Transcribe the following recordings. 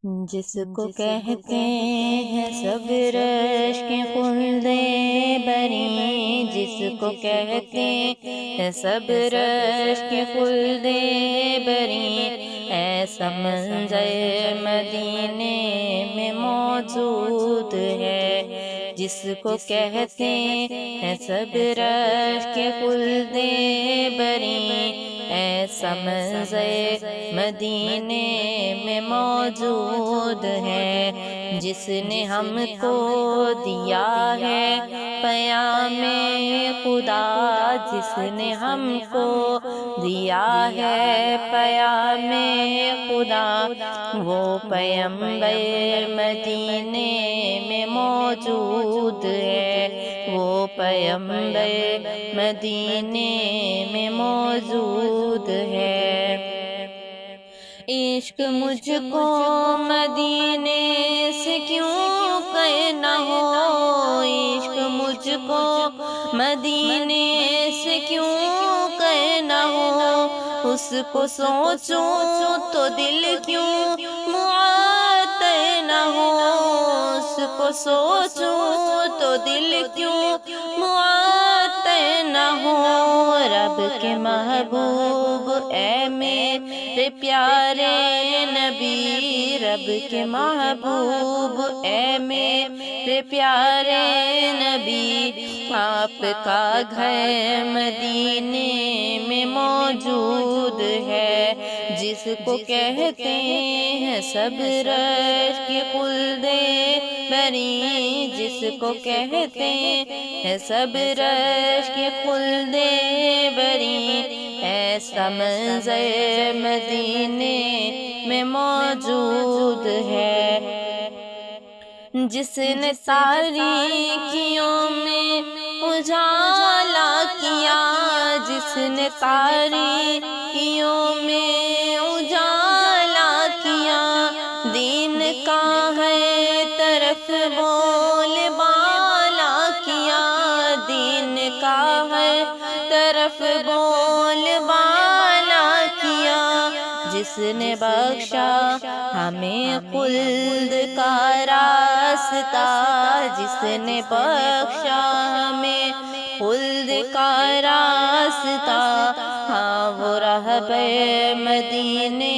جس کو کہتے ہیں سب رشک خلد بری، جس کو کہتے ہیں سب رشک خلد بری، ایسا منظر مدینے میں موجود ہے۔ جس کو کہتے ہیں سب رشک خلد بری، ایسا منظر مدینے میں موجود ہے۔ جس نے ہم کو دیا ہے پیام خدا، جس نے ہم کو دیا ہے پیام خدا، وہ پیمبر مدینے میں موجود ہے، وہ پیمبر مدینے میں موجود ہے۔ عشق مجھ کو مدینے سے کیوں کرنا ہو، عشق مجھ کو مدینے سے کیوں کرنا ہو، اس کو سوچوں تو دل کیوں معطر نہ ہو، اس کو سوچوں تو دل کیوں معطر نہ ہو۔ رب کے محبوب اے میرے پیارے نبی، رب کے محبوب اے میرے پیارے نبی، آپ کا گھر مدینے میں موجود ہے۔ جس کو کہتے ہیں سب رشک خلد بری، جس کو کہتے ہیں سب رشک خلد بری، ایسا منظر مدینے میں موجود ہے۔ جس نے تاریکیوں میں اجالا کیا، جس نے تاریکیوں میں اجالا کیا، دین کا ہے طرف بول بالا کیا، دین کا ہے طرف بول بالا کیا۔ جس نے بخشا ہمیں خلد کا راستہ، جس نے بخشا ہمیں خلد کا راستہ، ہاں وہ رہبر مدینے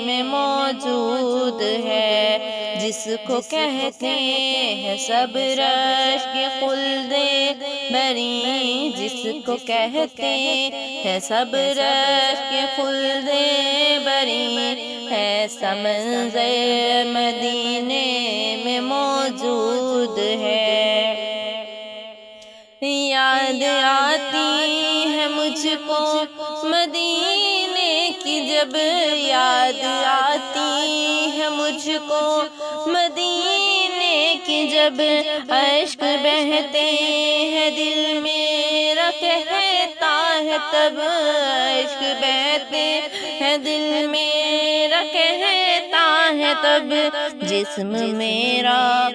میں موجود ہے۔ جس کو کہتے ہیں سب رشک خلد بری، جس کو کہتے ہیں سب رشک خلد بری، ایسا منظر مدینے میں موجود ہے۔ یاد آتی ہے مجھ کو مدینے کی جب، یاد آتی ہے مجھ کو مدینے کی جب، اشک بہتے ہیں دل میرا کہتا ہے تب، اشک بہتے ہیں دل میرا کہتا ہے تب، جسم میرا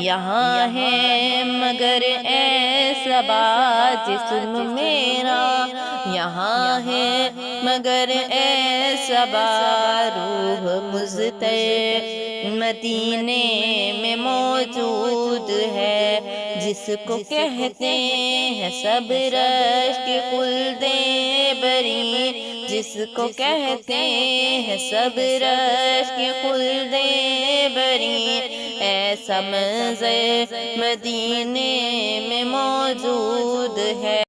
یہاں ہے مگر اے صبا، جسم میرا یہاں ہے مگر اے صبا، روح مضطرب مدینے میں موجود ہے۔ جس کو کہتے ہیں سب رشک خلد بری، جس کو کہتے ہیں سب رشک خلد بری، ایسا منظر مدینے میں موجود ہے۔